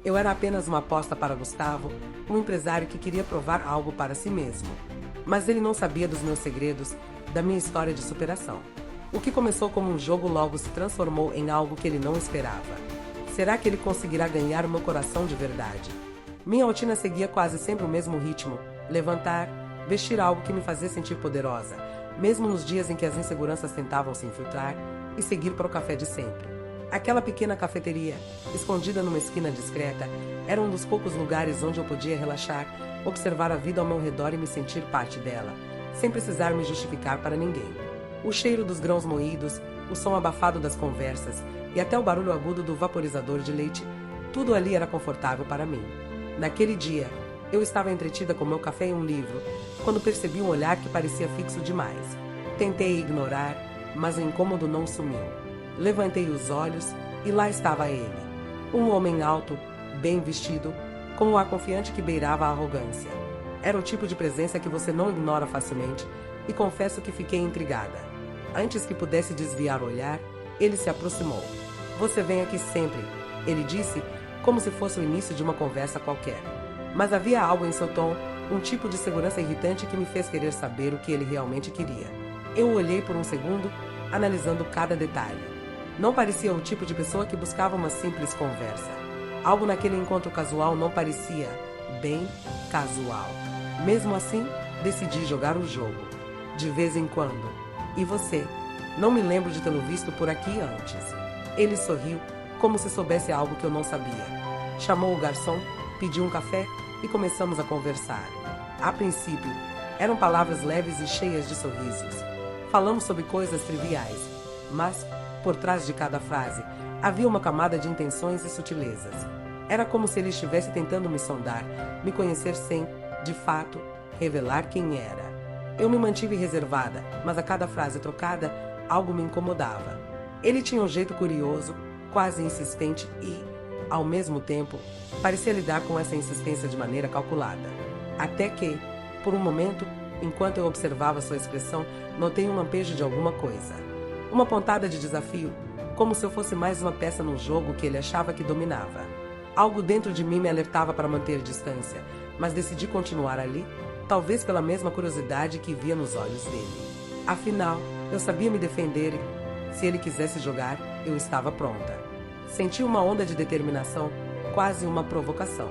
Eu era apenas uma aposta para Gustavo, um empresário que queria provar algo para si mesmo. Mas ele não sabia dos meus segredos, da minha história de superação. O que começou como um jogo logo se transformou em algo que ele não esperava. Será que ele conseguirá ganhar o meu coração de verdade? Minha rotina seguia quase sempre o mesmo ritmo: levantar, vestir algo que me fazia sentir poderosa, mesmo nos dias em que as inseguranças tentavam se infiltrar, e seguir para o café de sempre. Aquela pequena cafeteria, escondida numa esquina discreta, era um dos poucos lugares onde eu podia relaxar, observar a vida ao meu redor e me sentir parte dela, sem precisar me justificar para ninguém. O cheiro dos grãos moídos, o som abafado das conversas e até o barulho agudo do vaporizador de leite, tudo ali era confortável para mim. Naquele dia, eu estava entretida com meu café e um livro, quando percebi um olhar que parecia fixo demais. Tentei ignorar, mas o incômodo não sumiu. Levantei os olhos e lá estava ele. Um homem alto, bem vestido, com um ar confiante que beirava a arrogância. Era o tipo de presença que você não ignora facilmente, e confesso que fiquei intrigada. Antes que pudesse desviar o olhar, ele se aproximou. "Você vem aqui sempre", ele disse, como se fosse o início de uma conversa qualquer. Mas havia algo em seu tom, um tipo de segurança irritante que me fez querer saber o que ele realmente queria. Eu o olhei por um segundo, analisando cada detalhe. Não parecia o tipo de pessoa que buscava uma simples conversa. Algo naquele encontro casual não parecia bem casual. Mesmo assim, decidi jogar o jogo. De vez em quando. "E você? Não me lembro de tê-lo visto por aqui antes." Ele sorriu, como se soubesse algo que eu não sabia. Chamou o garçom, pediu um café e começamos a conversar. A princípio, eram palavras leves e cheias de sorrisos. Falamos sobre coisas triviais, mas, por trás de cada frase, havia uma camada de intenções e sutilezas. Era como se ele estivesse tentando me sondar, me conhecer sem, de fato, revelar quem era. Eu me mantive reservada, mas a cada frase trocada, algo me incomodava. Ele tinha um jeito curioso, quase insistente e, ao mesmo tempo, parecia lidar com essa insistência de maneira calculada. Até que, por um momento, enquanto eu observava sua expressão, notei um lampejo de alguma coisa. Uma pontada de desafio, como se eu fosse mais uma peça num jogo que ele achava que dominava. Algo dentro de mim me alertava para manter distância, mas decidi continuar ali, talvez pela mesma curiosidade que via nos olhos dele. Afinal, eu sabia me defender e, se ele quisesse jogar, eu estava pronta. Senti uma onda de determinação, quase uma provocação.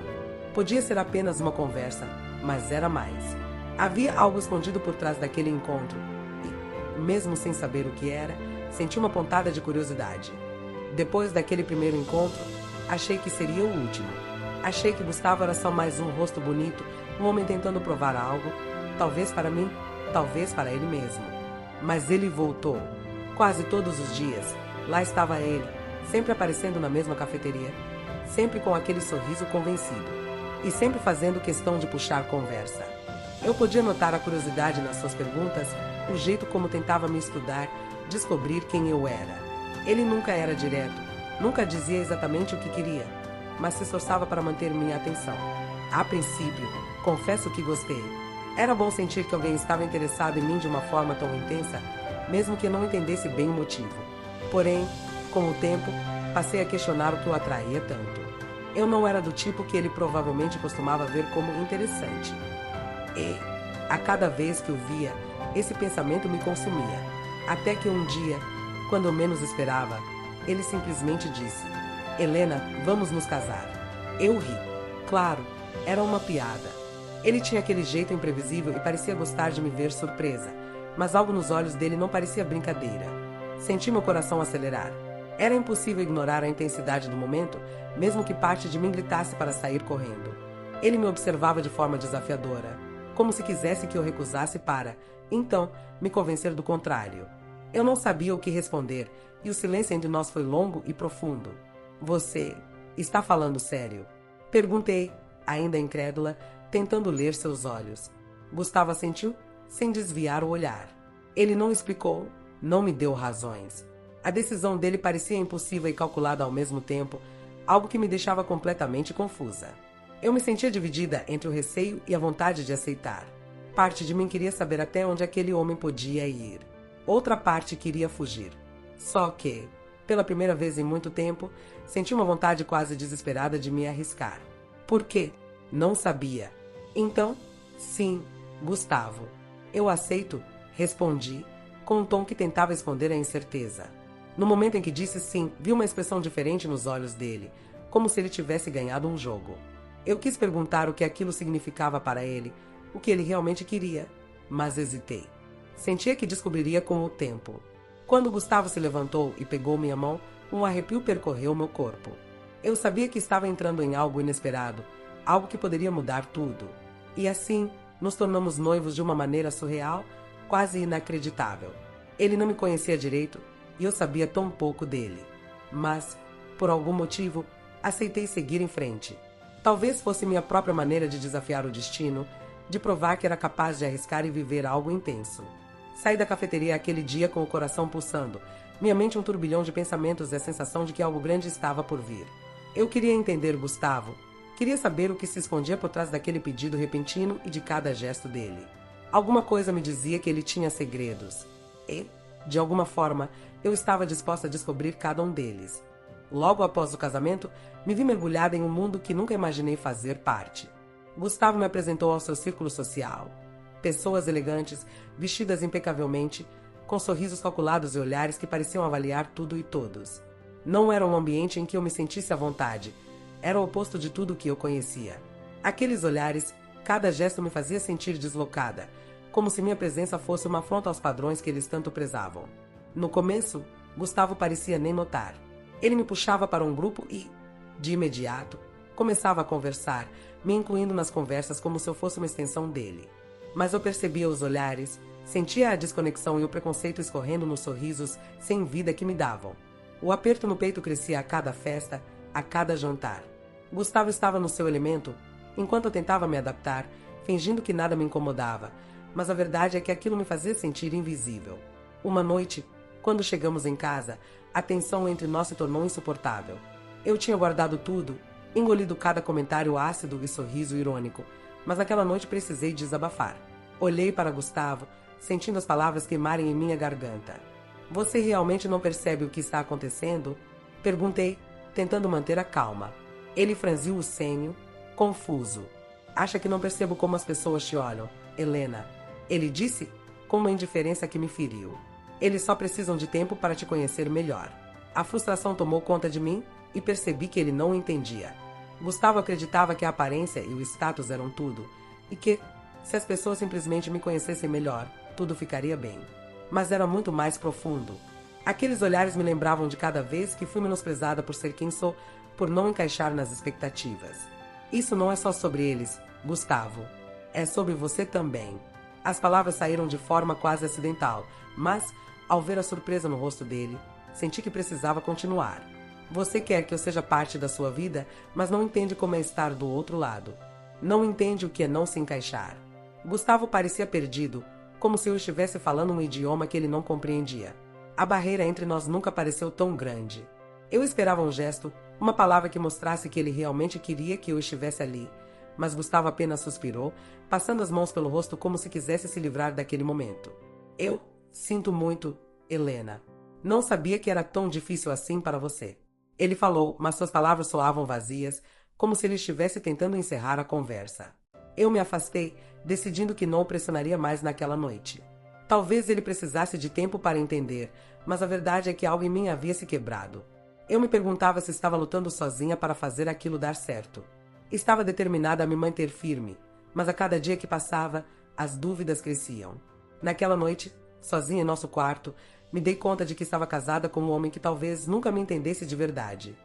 Podia ser apenas uma conversa, mas era mais. Havia algo escondido por trás daquele encontro e, mesmo sem saber o que era, senti uma pontada de curiosidade. Depois daquele primeiro encontro, achei que seria o último. Achei que Gustavo era só mais um rosto bonito, um homem tentando provar algo, talvez para mim, talvez para ele mesmo. Mas ele voltou. Quase todos os dias, lá estava ele, sempre aparecendo na mesma cafeteria, sempre com aquele sorriso convencido, e sempre fazendo questão de puxar conversa. Eu podia notar a curiosidade nas suas perguntas, o jeito como tentava me estudar, descobrir quem eu era. Ele nunca era direto, nunca dizia exatamente o que queria, mas se esforçava para manter minha atenção. A princípio, confesso que gostei. Era bom sentir que alguém estava interessado em mim de uma forma tão intensa, mesmo que eu não entendesse bem o motivo. Porém, com o tempo, passei a questionar o que o atraía tanto. Eu não era do tipo que ele provavelmente costumava ver como interessante. E, a cada vez que o via, esse pensamento me consumia. Até que um dia, quando eu menos esperava, ele simplesmente disse: "Helena, vamos nos casar." Eu ri. Claro, era uma piada. Ele tinha aquele jeito imprevisível e parecia gostar de me ver surpresa, mas algo nos olhos dele não parecia brincadeira. Senti meu coração acelerar. Era impossível ignorar a intensidade do momento, mesmo que parte de mim gritasse para sair correndo. Ele me observava de forma desafiadora, como se quisesse que eu recusasse para, então, me convencer do contrário. Eu não sabia o que responder, e o silêncio entre nós foi longo e profundo. "Você está falando sério?" Perguntei, ainda incrédula, tentando ler seus olhos. Gustavo assentiu, sem desviar o olhar. Ele não explicou, não me deu razões. A decisão dele parecia impulsiva e calculada ao mesmo tempo, algo que me deixava completamente confusa. Eu me sentia dividida entre o receio e a vontade de aceitar. Parte de mim queria saber até onde aquele homem podia ir. Outra parte queria fugir. Só que, Pela primeira vez em muito tempo, senti uma vontade quase desesperada de me arriscar. Por quê? Não sabia. Então, sim, Gustavo. Eu aceito, respondi, com um tom que tentava esconder a incerteza. No momento em que disse sim, vi uma expressão diferente nos olhos dele, como se ele tivesse ganhado um jogo. Eu quis perguntar o que aquilo significava para ele, o que ele realmente queria, mas hesitei. Sentia que descobriria com o tempo. Quando Gustavo se levantou e pegou minha mão, um arrepio percorreu meu corpo. Eu sabia que estava entrando em algo inesperado, algo que poderia mudar tudo. E assim, nos tornamos noivos de uma maneira surreal, quase inacreditável. Ele não me conhecia direito e eu sabia tão pouco dele. Mas, por algum motivo, aceitei seguir em frente. Talvez fosse minha própria maneira de desafiar o destino, de provar que era capaz de arriscar e viver algo intenso. Saí da cafeteria aquele dia com o coração pulsando, minha mente um turbilhão de pensamentos e a sensação de que algo grande estava por vir. Eu queria entender Gustavo, queria saber o que se escondia por trás daquele pedido repentino e de cada gesto dele. Alguma coisa me dizia que ele tinha segredos. E, de alguma forma, eu estava disposta a descobrir cada um deles. Logo após o casamento, me vi mergulhada em um mundo que nunca imaginei fazer parte. Gustavo me apresentou ao seu círculo social. Pessoas elegantes, vestidas impecavelmente, com sorrisos calculados e olhares que pareciam avaliar tudo e todos. Não era um ambiente em que eu me sentisse à vontade. Era o oposto de tudo o que eu conhecia. Aqueles olhares, cada gesto me fazia sentir deslocada, como se minha presença fosse uma afronta aos padrões que eles tanto prezavam. No começo, Gustavo parecia nem notar. Ele me puxava para um grupo e, de imediato, começava a conversar, me incluindo nas conversas como se eu fosse uma extensão dele. Mas eu percebia os olhares, sentia a desconexão e o preconceito escorrendo nos sorrisos sem vida que me davam. O aperto no peito crescia a cada festa, a cada jantar. Gustavo estava no seu elemento, enquanto eu tentava me adaptar, fingindo que nada me incomodava, mas a verdade é que aquilo me fazia sentir invisível. Uma noite, quando chegamos em casa, a tensão entre nós se tornou insuportável. Eu tinha guardado tudo, engolido cada comentário ácido e sorriso irônico, mas naquela noite precisei desabafar. Olhei para Gustavo, sentindo as palavras queimarem em minha garganta. Você realmente não percebe o que está acontecendo? Perguntei, tentando manter a calma. Ele franziu o senho, confuso. Acha que não percebo como as pessoas te olham, Helena? Ele disse, com uma indiferença que me feriu. Eles só precisam de tempo para te conhecer melhor. A frustração tomou conta de mim e percebi que ele não entendia. Gustavo acreditava que a aparência e o status eram tudo, e que, se as pessoas simplesmente me conhecessem melhor, tudo ficaria bem. Mas era muito mais profundo. Aqueles olhares me lembravam de cada vez que fui menosprezada por ser quem sou, por não encaixar nas expectativas. Isso não é só sobre eles, Gustavo. É sobre você também. As palavras saíram de forma quase acidental, mas, ao ver a surpresa no rosto dele, senti que precisava continuar. Você quer que eu seja parte da sua vida, mas não entende como é estar do outro lado. Não entende o que é não se encaixar. Gustavo parecia perdido, como se eu estivesse falando um idioma que ele não compreendia. A barreira entre nós nunca pareceu tão grande. Eu esperava um gesto, uma palavra que mostrasse que ele realmente queria que eu estivesse ali, mas Gustavo apenas suspirou, passando as mãos pelo rosto como se quisesse se livrar daquele momento. Eu sinto muito, Helena. Não sabia que era tão difícil assim para você. Ele falou, mas suas palavras soavam vazias, como se ele estivesse tentando encerrar a conversa. Eu me afastei, decidindo que não o pressionaria mais naquela noite. Talvez ele precisasse de tempo para entender, mas a verdade é que algo em mim havia se quebrado. Eu me perguntava se estava lutando sozinha para fazer aquilo dar certo. Estava determinada a me manter firme, mas a cada dia que passava, as dúvidas cresciam. Naquela noite, sozinha em nosso quarto, me dei conta de que estava casada com um homem que talvez nunca me entendesse de verdade.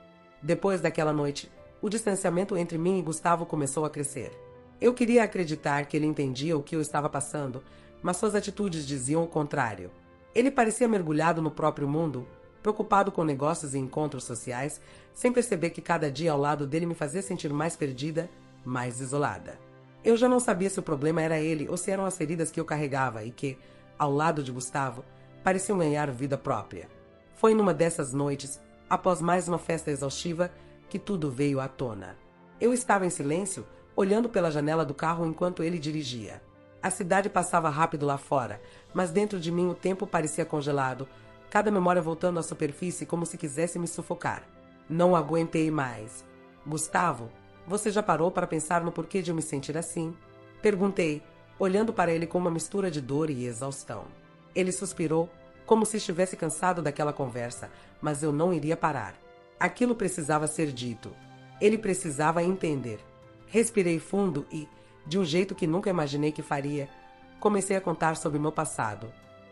Depois daquela noite, o distanciamento entre mim e Gustavo começou a crescer. Eu queria acreditar que ele entendia o que eu estava passando, mas suas atitudes diziam o contrário. Ele parecia mergulhado no próprio mundo, preocupado com negócios e encontros sociais, sem perceber que cada dia ao lado dele me fazia sentir mais perdida, mais isolada. Eu já não sabia se o problema era ele ou se eram as feridas que eu carregava e que, ao lado de Gustavo, pareciam ganhar vida própria. Foi numa dessas noites, após mais uma festa exaustiva, que tudo veio à tona. Eu estava em silêncio, olhando pela janela do carro enquanto ele dirigia. A cidade passava rápido lá fora, mas dentro de mim o tempo parecia congelado. cada memória voltando à superfície como se quisesse me sufocar. Não aguentei mais. Gustavo, você já parou para pensar no porquê de eu me sentir assim? Perguntei, olhando para ele com uma mistura de dor e exaustão. Ele suspirou, como se estivesse cansado daquela conversa, mas eu não iria parar. Aquilo precisava ser dito. Ele precisava entender. Respirei fundo e, de um jeito que nunca imaginei que faria, comecei a contar sobre meu passado.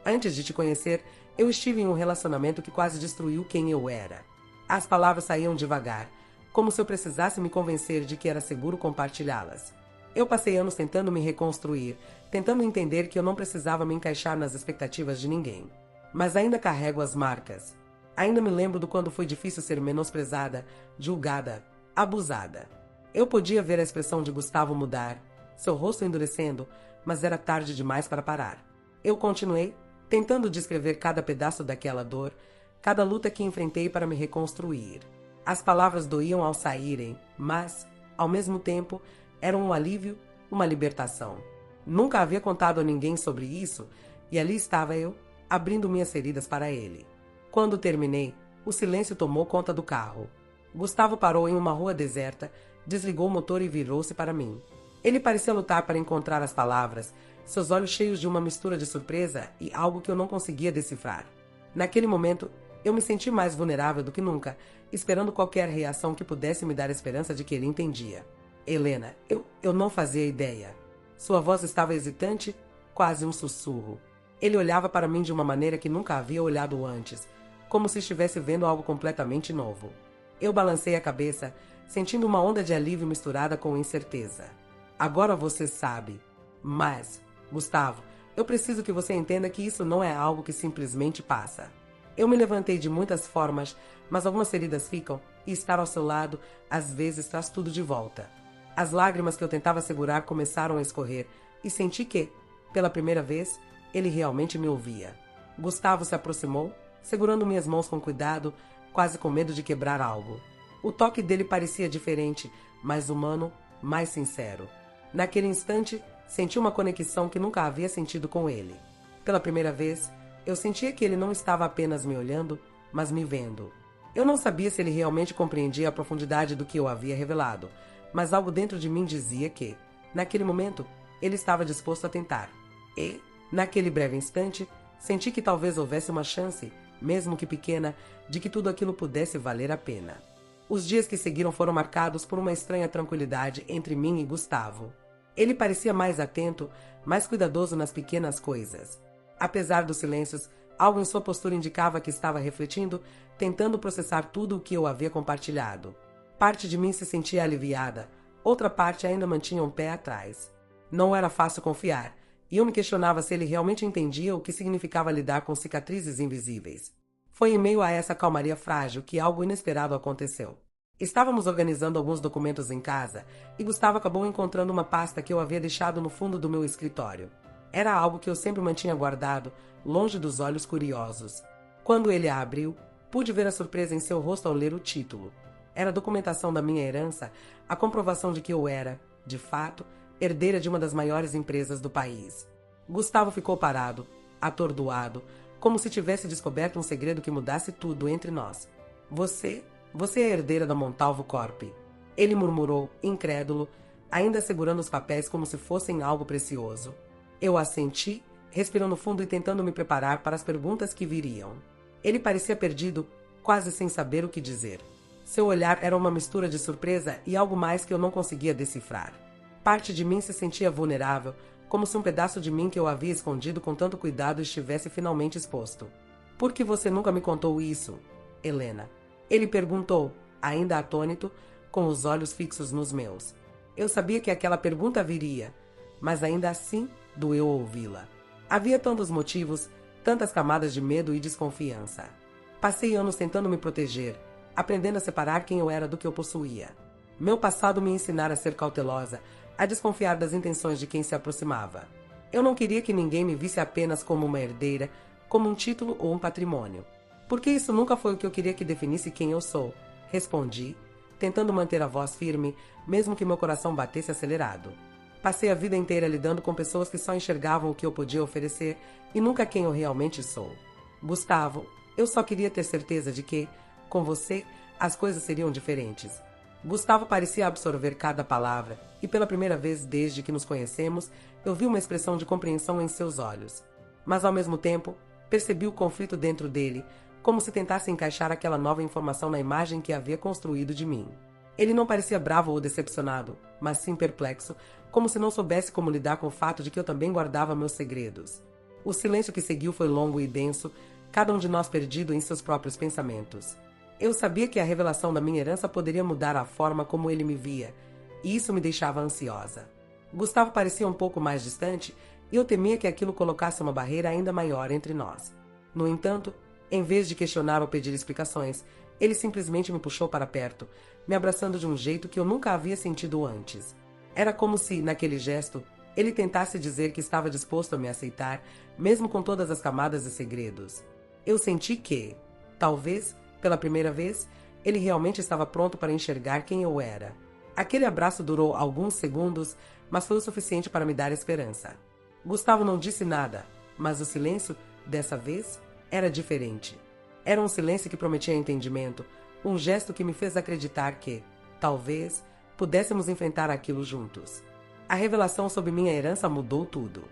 Antes de te conhecer, eu estive em um relacionamento que quase destruiu quem eu era. As palavras saíam devagar, como se eu precisasse me convencer de que era seguro compartilhá-las. Eu passei anos tentando me reconstruir, tentando entender que eu não precisava me encaixar nas expectativas de ninguém. Mas ainda carrego as marcas. Ainda me lembro do quando foi difícil ser menosprezada, julgada, abusada. Eu podia ver a expressão de Gustavo mudar, seu rosto endurecendo, mas era tarde demais para parar. Eu continuei, tentando descrever cada pedaço daquela dor, cada luta que enfrentei para me reconstruir. As palavras doíam ao saírem, mas, ao mesmo tempo, eram um alívio, uma libertação. Nunca havia contado a ninguém sobre isso, e ali estava eu, abrindo minhas feridas para ele. Quando terminei, o silêncio tomou conta do carro. Gustavo parou em uma rua deserta, desligou o motor e virou-se para mim. Ele parecia lutar para encontrar as palavras, seus olhos cheios de uma mistura de surpresa e algo que eu não conseguia decifrar. Naquele momento, eu me senti mais vulnerável do que nunca, esperando qualquer reação que pudesse me dar esperança de que ele entendia. Helena, eu não fazia ideia. Sua voz estava hesitante, quase um sussurro. Ele olhava para mim de uma maneira que nunca havia olhado antes, como se estivesse vendo algo completamente novo. Eu balancei a cabeça, sentindo uma onda de alívio misturada com incerteza. Agora você sabe. Mas, Gustavo, eu preciso que você entenda que isso não é algo que simplesmente passa. Eu me levantei de muitas formas, mas algumas feridas ficam, e estar ao seu lado, às vezes, traz tudo de volta. As lágrimas que eu tentava segurar começaram a escorrer, e senti que, pela primeira vez, ele realmente me ouvia. Gustavo se aproximou, segurando minhas mãos com cuidado, quase com medo de quebrar algo. O toque dele parecia diferente, mais humano, mais sincero. Naquele instante, senti uma conexão que nunca havia sentido com ele. Pela primeira vez, eu sentia que ele não estava apenas me olhando, mas me vendo. Eu não sabia se ele realmente compreendia a profundidade do que eu havia revelado, mas algo dentro de mim dizia que, naquele momento, ele estava disposto a tentar. E, naquele breve instante, senti que talvez houvesse uma chance, mesmo que pequena, de que tudo aquilo pudesse valer a pena. Os dias que seguiram foram marcados por uma estranha tranquilidade entre mim e Gustavo. Ele parecia mais atento, mais cuidadoso nas pequenas coisas. Apesar dos silêncios, algo em sua postura indicava que estava refletindo, tentando processar tudo o que eu havia compartilhado. Parte de mim se sentia aliviada, outra parte ainda mantinha um pé atrás. Não era fácil confiar, e eu me questionava se ele realmente entendia o que significava lidar com cicatrizes invisíveis. Foi em meio a essa calmaria frágil que algo inesperado aconteceu. Estávamos organizando alguns documentos em casa e Gustavo acabou encontrando uma pasta que eu havia deixado no fundo do meu escritório. Era algo que eu sempre mantinha guardado, longe dos olhos curiosos. Quando ele a abriu, pude ver a surpresa em seu rosto ao ler o título. Era a documentação da minha herança, a comprovação de que eu era, de fato, herdeira de uma das maiores empresas do país. Gustavo ficou parado, atordoado, como se tivesse descoberto um segredo que mudasse tudo entre nós. Você é a herdeira da Montalvo Corp. Ele murmurou, incrédulo, ainda segurando os papéis como se fossem algo precioso. Eu assenti, respirando fundo e tentando me preparar para as perguntas que viriam. Ele parecia perdido, quase sem saber o que dizer. Seu olhar era uma mistura de surpresa e algo mais que eu não conseguia decifrar. Parte de mim se sentia vulnerável, como se um pedaço de mim que eu havia escondido com tanto cuidado estivesse finalmente exposto. Por que você nunca me contou isso, Helena? Ele perguntou, ainda atônito, com os olhos fixos nos meus. Eu sabia que aquela pergunta viria, mas ainda assim doeu ouvi-la. Havia tantos motivos, tantas camadas de medo e desconfiança. Passei anos tentando me proteger, aprendendo a separar quem eu era do que eu possuía. Meu passado me ensinara a ser cautelosa, a desconfiar das intenções de quem se aproximava. Eu não queria que ninguém me visse apenas como uma herdeira, como um título ou um patrimônio. Porque isso nunca foi o que eu queria que definisse quem eu sou, respondi, tentando manter a voz firme, mesmo que meu coração batesse acelerado. Passei a vida inteira lidando com pessoas que só enxergavam o que eu podia oferecer e nunca quem eu realmente sou. Gustavo, Eu só queria ter certeza de que, com você, as coisas seriam diferentes. Gustavo parecia absorver cada palavra, e pela primeira vez desde que nos conhecemos, eu vi uma expressão de compreensão em seus olhos. Mas ao mesmo tempo, percebi o conflito dentro dele, como se tentasse encaixar aquela nova informação na imagem que havia construído de mim. Ele não parecia bravo ou decepcionado, mas sim perplexo, como se não soubesse como lidar com o fato de que eu também guardava meus segredos. O silêncio que seguiu foi longo e denso, cada um de nós perdido em seus próprios pensamentos. Eu sabia que a revelação da minha herança poderia mudar a forma como ele me via, e isso me deixava ansiosa. Gustavo parecia um pouco mais distante, e eu temia que aquilo colocasse uma barreira ainda maior entre nós. No entanto, em vez de questionar ou pedir explicações, ele simplesmente me puxou para perto, me abraçando de um jeito que eu nunca havia sentido antes. Era como se, naquele gesto, ele tentasse dizer que estava disposto a me aceitar, mesmo com todas as camadas e segredos. Eu senti que, talvez, pela primeira vez, ele realmente estava pronto para enxergar quem eu era. Aquele abraço durou alguns segundos, mas foi o suficiente para me dar esperança. Gustavo não disse nada, mas o silêncio, dessa vez, era diferente. Era um silêncio que prometia entendimento, um gesto que me fez acreditar que, talvez, pudéssemos enfrentar aquilo juntos. A revelação sobre minha herança mudou tudo.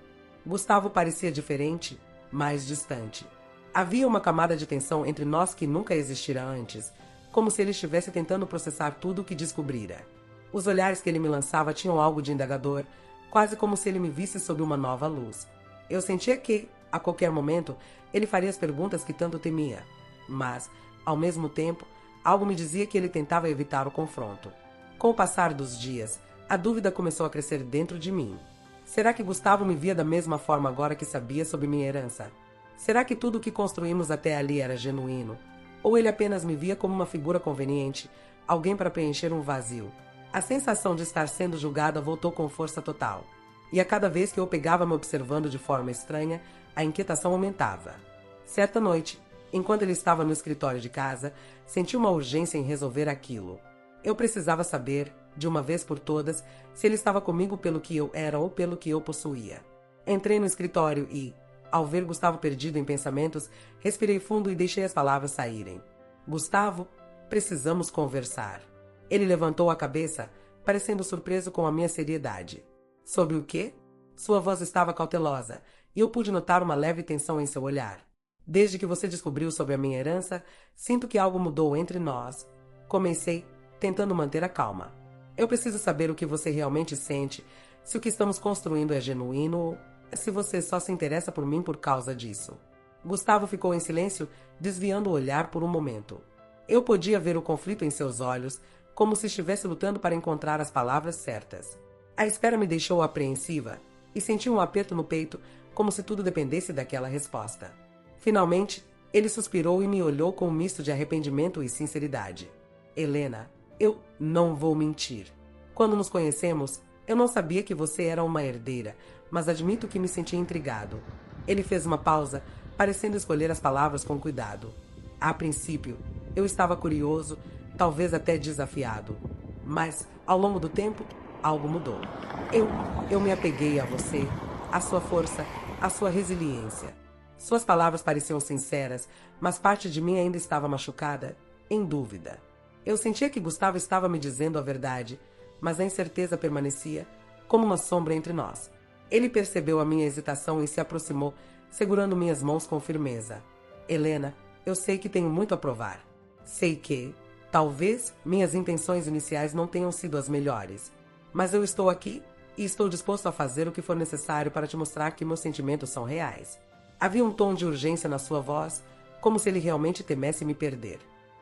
Gustavo parecia diferente, mais distante. Havia uma camada de tensão entre nós que nunca existira antes, como se ele estivesse tentando processar tudo o que descobrira. Os olhares que ele me lançava tinham algo de indagador, quase como se ele me visse sob uma nova luz. Eu sentia que, a qualquer momento, ele faria as perguntas que tanto temia. Mas, ao mesmo tempo, algo me dizia que ele tentava evitar o confronto. Com o passar dos dias, a dúvida começou a crescer dentro de mim. Será que Gustavo me via da mesma forma agora que sabia sobre minha herança? Será que tudo o que construímos até ali era genuíno? Ou ele apenas me via como uma figura conveniente, alguém para preencher um vazio? A sensação de estar sendo julgada voltou com força total. E a cada vez que eu pegava me observando de forma estranha, a inquietação aumentava. Certa noite, enquanto ele estava no escritório de casa, senti uma urgência em resolver aquilo. Eu precisava saber, de uma vez por todas, se ele estava comigo pelo que eu era ou pelo que eu possuía. Entrei no escritório e, ao ver Gustavo perdido em pensamentos, respirei fundo e deixei as palavras saírem. Gustavo, precisamos conversar. Ele levantou a cabeça, parecendo surpreso com a minha seriedade. Sobre o quê? Sua voz estava cautelosa, e eu pude notar uma leve tensão em seu olhar. Desde que você descobriu sobre a minha herança, sinto que algo mudou entre nós. Comecei, tentando manter a calma. Eu preciso saber o que você realmente sente, se o que estamos construindo é genuíno ou se você só se interessa por mim por causa disso. Gustavo ficou em silêncio, desviando o olhar por um momento. Eu podia ver o conflito em seus olhos, como se estivesse lutando para encontrar as palavras certas. A espera me deixou apreensiva e senti um aperto no peito, como se tudo dependesse daquela resposta. Finalmente, ele suspirou e me olhou com um misto de arrependimento e sinceridade. Helena, eu não vou mentir. Quando nos conhecemos, eu não sabia que você era uma herdeira, mas admito que me senti intrigado. Ele fez uma pausa, parecendo escolher as palavras com cuidado. A princípio, eu estava curioso, talvez até desafiado. Mas, ao longo do tempo, algo mudou. Eu me apeguei a você, à sua força, à sua resiliência. Suas palavras pareciam sinceras, mas parte de mim ainda estava machucada, em dúvida. Eu sentia que Gustavo estava me dizendo a verdade, mas a incerteza permanecia, como uma sombra entre nós. Ele percebeu a minha hesitação e se aproximou, segurando minhas mãos com firmeza. Helena, eu sei que tenho muito a provar. Sei que, talvez, minhas intenções iniciais não tenham sido as melhores. Mas eu estou aqui e estou disposto a fazer o que for necessário para te mostrar que meus sentimentos são reais. Havia um tom de urgência na sua voz, como se ele realmente temesse me perder.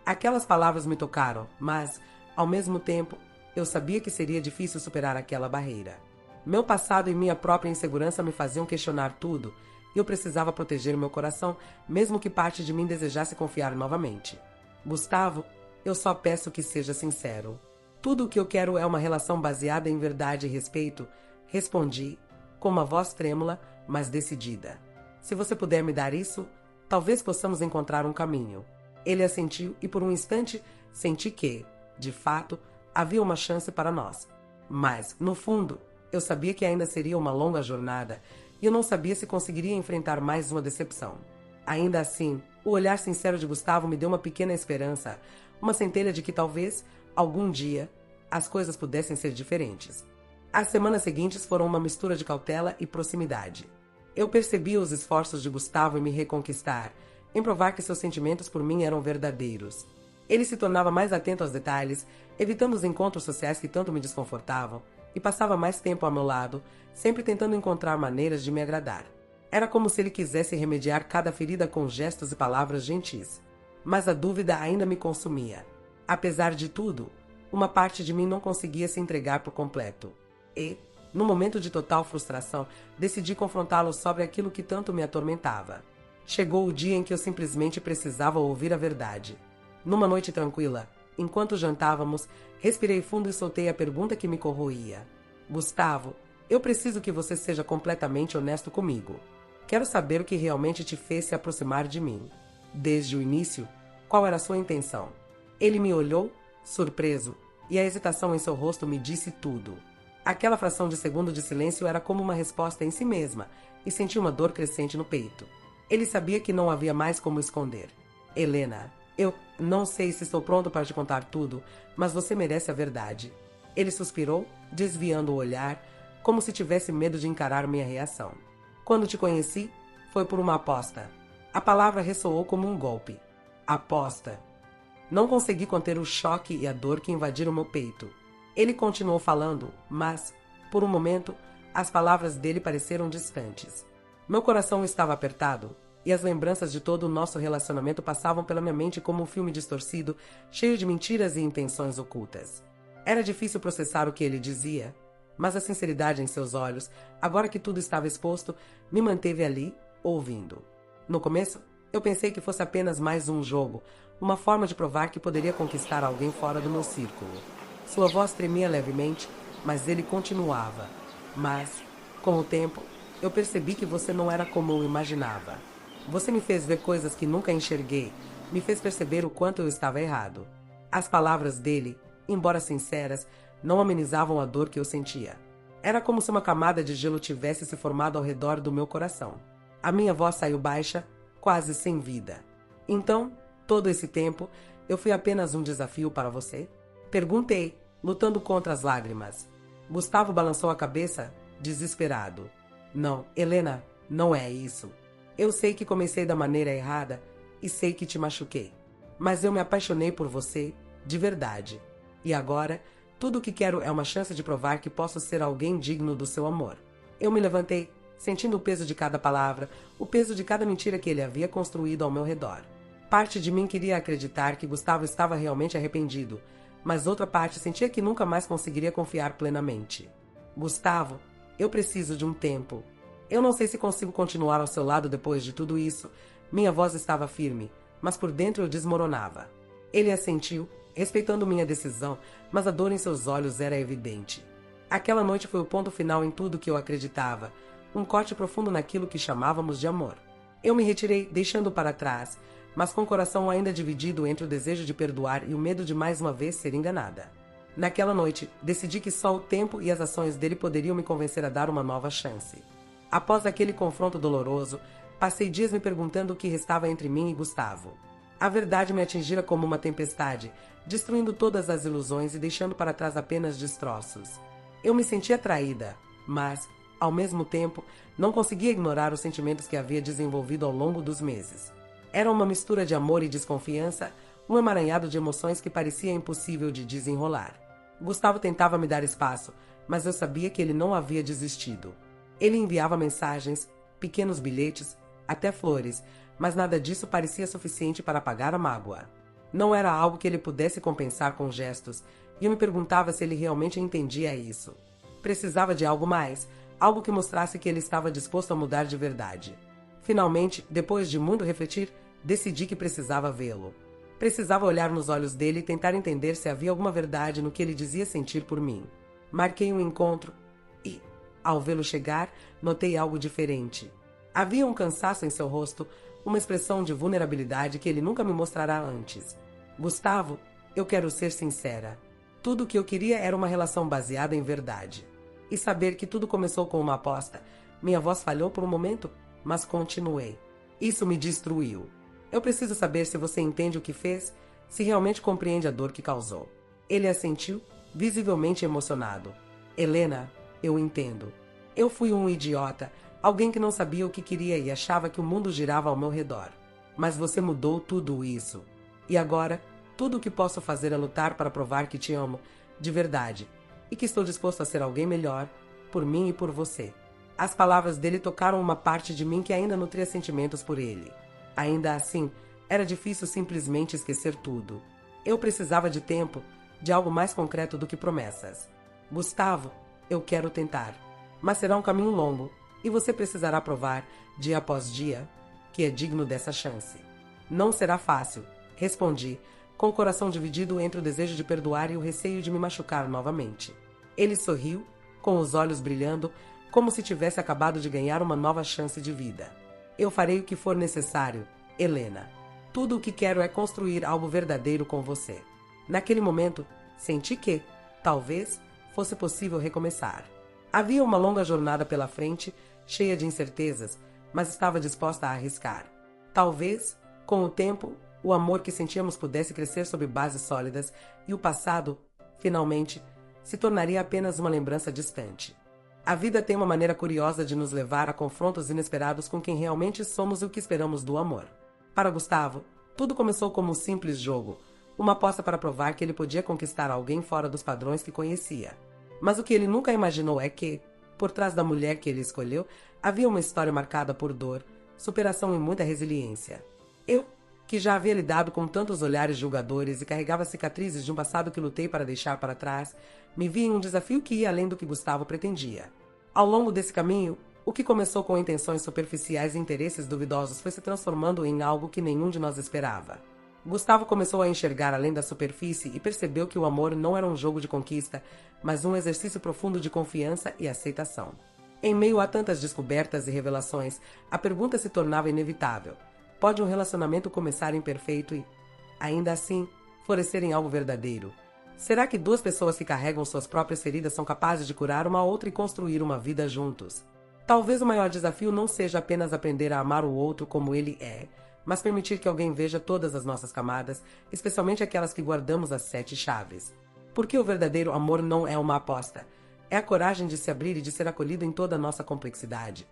Aquelas palavras me tocaram, mas, ao mesmo tempo, eu sabia que seria difícil superar aquela barreira. Meu passado e minha própria insegurança me faziam questionar tudo, e eu precisava proteger meu coração, mesmo que parte de mim desejasse confiar novamente. Gustavo, eu só peço que seja sincero. Tudo o que eu quero é uma relação baseada em verdade e respeito, respondi, com uma voz trêmula, mas decidida. Se você puder me dar isso, talvez possamos encontrar um caminho. Ele assentiu e por um instante senti que, de fato, havia uma chance para nós. Mas, no fundo, eu sabia que ainda seria uma longa jornada e eu não sabia se conseguiria enfrentar mais uma decepção. Ainda assim, O olhar sincero de Gustavo me deu uma pequena esperança, uma centelha de que talvez, algum dia, as coisas pudessem ser diferentes. As semanas seguintes foram uma mistura de cautela e proximidade. Eu percebia os esforços de Gustavo em me reconquistar, em provar que seus sentimentos por mim eram verdadeiros. Ele se tornava mais atento aos detalhes, evitando os encontros sociais que tanto me desconfortavam, e passava mais tempo ao meu lado, sempre tentando encontrar maneiras de me agradar. Era como se ele quisesse remediar cada ferida com gestos e palavras gentis. Mas a dúvida ainda me consumia. Apesar de tudo, uma parte de mim não conseguia se entregar por completo. E, num momento de total frustração, decidi confrontá-lo sobre aquilo que tanto me atormentava. Chegou o dia em que eu simplesmente precisava ouvir a verdade. Numa noite tranquila, enquanto jantávamos, respirei fundo e soltei a pergunta que me corroía. Gustavo, eu preciso que você seja completamente honesto comigo. Quero saber o que realmente te fez se aproximar de mim. Desde o início, qual era a sua intenção? Ele me olhou, surpreso, e a hesitação em seu rosto me disse tudo. Aquela fração de segundo de silêncio era como uma resposta em si mesma, e senti uma dor crescente no peito. Ele sabia que não havia mais como esconder. Helena, eu não sei se estou pronto para te contar tudo, mas você merece a verdade. Ele suspirou, desviando o olhar, como se tivesse medo de encarar minha reação. Quando te conheci, foi por uma aposta. A palavra ressoou como um golpe. Aposta. Não consegui conter o choque e a dor que invadiram meu peito. Ele continuou falando, mas, por um momento, as palavras dele pareceram distantes. Meu coração estava apertado, e as lembranças de todo o nosso relacionamento passavam pela minha mente como um filme distorcido, cheio de mentiras e intenções ocultas. Era difícil processar o que ele dizia, mas a sinceridade em seus olhos, agora que tudo estava exposto, me manteve ali, ouvindo. No começo, eu pensei que fosse apenas mais um jogo, uma forma de provar que poderia conquistar alguém fora do meu círculo. Sua voz tremia levemente, mas ele continuava. Mas, com o tempo, eu percebi que você não era como eu imaginava. Você me fez ver coisas que nunca enxerguei, me fez perceber o quanto eu estava errado. As palavras dele, embora sinceras, não amenizavam a dor que eu sentia. Era como se uma camada de gelo tivesse se formado ao redor do meu coração. A minha voz saiu baixa, quase sem vida. Então, todo esse tempo, eu fui apenas um desafio para você? Perguntei, lutando contra as lágrimas. Gustavo balançou a cabeça, desesperado. Não, Helena, não é isso. Eu sei que comecei da maneira errada e sei que te machuquei. Mas eu me apaixonei por você, de verdade. E agora, tudo o que quero é uma chance de provar que posso ser alguém digno do seu amor. Eu me levantei, sentindo o peso de cada palavra, o peso de cada mentira que ele havia construído ao meu redor. Parte de mim queria acreditar que Gustavo estava realmente arrependido, mas outra parte sentia que nunca mais conseguiria confiar plenamente. Gustavo, eu preciso de um tempo. Eu não sei se consigo continuar ao seu lado depois de tudo isso. Minha voz estava firme, mas por dentro eu desmoronava. Ele assentiu, respeitando minha decisão, mas a dor em seus olhos era evidente. Aquela noite foi o ponto final em tudo que eu acreditava, um corte profundo naquilo que chamávamos de amor. Eu me retirei, deixando para trás, mas com o coração ainda dividido entre o desejo de perdoar e o medo de mais uma vez ser enganada. Naquela noite, decidi que só o tempo e as ações dele poderiam me convencer a dar uma nova chance. Após aquele confronto doloroso, passei dias me perguntando o que restava entre mim e Gustavo. A verdade me atingira como uma tempestade, destruindo todas as ilusões e deixando para trás apenas destroços. Eu me sentia traída, mas, ao mesmo tempo, não conseguia ignorar os sentimentos que havia desenvolvido ao longo dos meses. Era uma mistura de amor e desconfiança, um emaranhado de emoções que parecia impossível de desenrolar. Gustavo tentava me dar espaço, mas eu sabia que ele não havia desistido. Ele enviava mensagens, pequenos bilhetes, até flores, mas nada disso parecia suficiente para apagar a mágoa. Não era algo que ele pudesse compensar com gestos, e eu me perguntava se ele realmente entendia isso. Precisava de algo mais, algo que mostrasse que ele estava disposto a mudar de verdade. Finalmente, depois de muito refletir, decidi que precisava vê-lo. Precisava olhar nos olhos dele e tentar entender se havia alguma verdade no que ele dizia sentir por mim. Marquei um encontro e, ao vê-lo chegar, notei algo diferente. Havia um cansaço em seu rosto, uma expressão de vulnerabilidade que ele nunca me mostrará antes. Gustavo, eu quero ser sincera. Tudo o que eu queria era uma relação baseada em verdade. E saber que tudo começou com uma aposta. Minha voz falhou por um momento, mas continuei. Isso me destruiu. Eu preciso saber se você entende o que fez, se realmente compreende a dor que causou. Ele assentiu, visivelmente emocionado. Helena, eu entendo. Eu fui um idiota, alguém que não sabia o que queria e achava que o mundo girava ao meu redor. Mas você mudou tudo isso. E agora, tudo o que posso fazer é lutar para provar que te amo, de verdade, e que estou disposto a ser alguém melhor, por mim e por você. As palavras dele tocaram uma parte de mim que ainda nutria sentimentos por ele. Ainda assim, era difícil simplesmente esquecer tudo. Eu precisava de tempo, de algo mais concreto do que promessas. Gustavo, eu quero tentar. Mas será um caminho longo, e você precisará provar, dia após dia, que é digno dessa chance. Não será fácil, respondi, com o coração dividido entre o desejo de perdoar e o receio de me machucar novamente. Ele sorriu, com os olhos brilhando, como se tivesse acabado de ganhar uma nova chance de vida. Eu farei o que for necessário, Helena. Tudo o que quero é construir algo verdadeiro com você. Naquele momento, senti que, talvez, fosse possível recomeçar. Havia uma longa jornada pela frente, cheia de incertezas, mas estava disposta a arriscar. Talvez, com o tempo, o amor que sentíamos pudesse crescer sobre bases sólidas e o passado, finalmente, se tornaria apenas uma lembrança distante. A vida tem uma maneira curiosa de nos levar a confrontos inesperados com quem realmente somos e o que esperamos do amor. Para Gustavo, tudo começou como um simples jogo, uma aposta para provar que ele podia conquistar alguém fora dos padrões que conhecia. Mas o que ele nunca imaginou é que, por trás da mulher que ele escolheu, havia uma história marcada por dor, superação e muita resiliência. Eu, que já havia lidado com tantos olhares julgadores e carregava cicatrizes de um passado que lutei para deixar para trás, me vi em um desafio que ia além do que Gustavo pretendia. Ao longo desse caminho, o que começou com intenções superficiais e interesses duvidosos foi se transformando em algo que nenhum de nós esperava. Gustavo começou a enxergar além da superfície e percebeu que o amor não era um jogo de conquista, mas um exercício profundo de confiança e aceitação. Em meio a tantas descobertas e revelações, a pergunta se tornava inevitável. Pode um relacionamento começar imperfeito e, ainda assim, florescer em algo verdadeiro? Será que duas pessoas que carregam suas próprias feridas são capazes de curar uma outra e construir uma vida juntos? Talvez o maior desafio não seja apenas aprender a amar o outro como ele é, mas permitir que alguém veja todas as nossas camadas, especialmente aquelas que guardamos as 7 chaves. Porque o verdadeiro amor não é uma aposta. É a coragem de se abrir e de ser acolhido em toda a nossa complexidade.